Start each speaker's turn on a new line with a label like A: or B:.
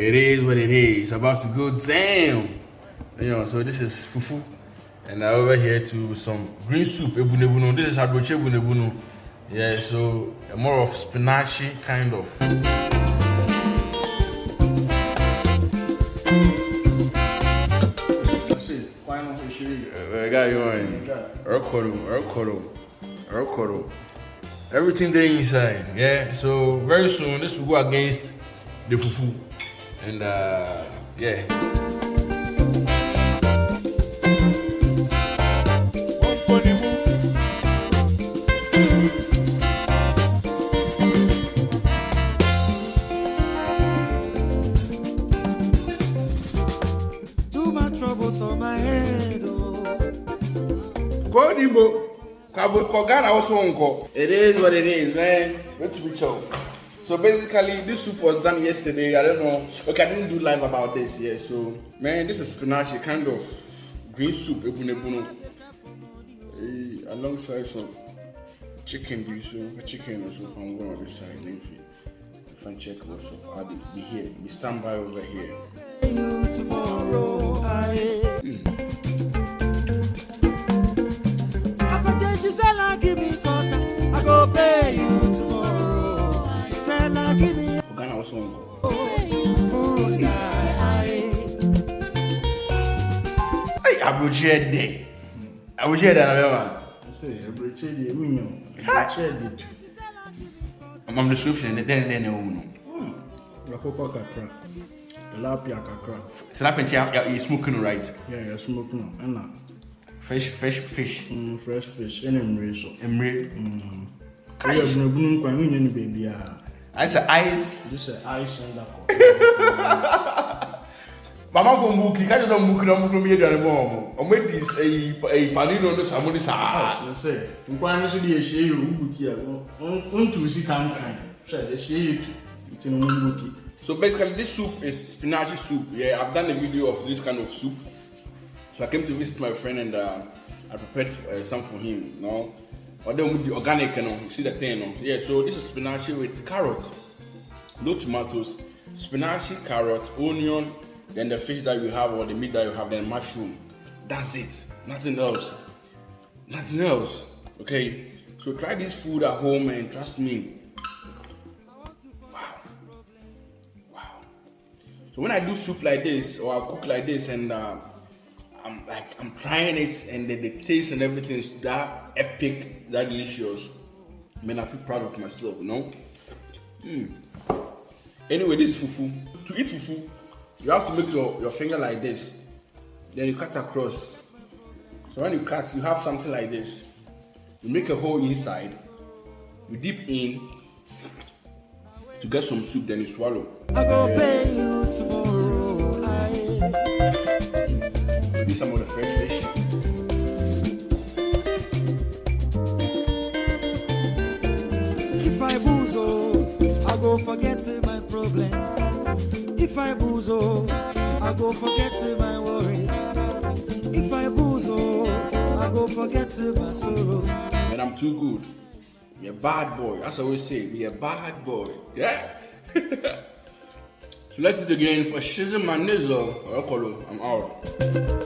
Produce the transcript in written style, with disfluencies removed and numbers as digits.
A: it is what it is. It's about to go down. You know, so this is fufu. And over here to some green soup, Ebunuebunu. This is Ebunuebunu. Yeah, so more of spinachy kind of. I got you on. Everything there inside. Yeah, so very soon this will go against the fufu. And yeah.
B: Too much troubles on my head.
A: It is what it is, man. Let's reach out. So basically, this soup was done yesterday. I don't know. Okay, I didn't do live about this. Yeah. So man, this is spinach, kind of green soup, Ebunuebunu, alongside some chicken. Chicken also from one on this side. If I check also, I'll be here. Be stand by over here.
B: She said, "I give me quarter, I go pay you tomorrow." She said, "I give me."
A: Ghana also on. Hey, I will share that. I will share that. I
C: say, I will share the window.
A: I'm on the description. Then
C: Rakopa kakra, tilapia kakra.
A: Tilapia, you smoking right?
C: Yeah, you're smoking. Anna.
A: Fresh fish.
C: Fresh fish. And emre so.
A: Emre.
C: Ebunuebunu kwa nyini baby
A: I say ice.
C: This is ice Sindaco.
A: Mama for Muki, can't just Muki no me do anymore. O make this a panino no samoni sa.
C: You say, nkwan so dey share you buki a. Unto see country. Say dey share you to no buki.
A: So basically this soup is spinach soup. Yeah, I've done a video of this kind of soup. So I came to visit my friend and I prepared some for him, you know. Or then with the organic, you know, you see the thing, you know. Yeah, so this is spinach with carrot, no tomatoes, spinach, carrot, onion, then the fish that you have or the meat that you have, then mushroom. That's it, nothing else. Nothing else, okay? So try this food at home and trust me. Wow. So when I do soup like this or I cook like this and I'm trying it and the taste and everything is that epic, that delicious. I mean, I feel proud of myself, you know. Anyway, this is fufu. To eat fufu, you have to make your finger like this. Then you cut across. So when you cut, you have something like this. You make a hole inside. You dip in to get some soup, then you swallow.
B: I go pay you tomorrow.
A: Maybe some of the fresh fish.
B: If I boozo, I go forget my problems. If I boozo, I go forget my worries. If I boozo, I go forget my sorrows.
A: And I'm too good. Be a bad boy. That's what we say. Be a bad boy. Yeah. So let's do it again for Shizzy Manizo. I'm out.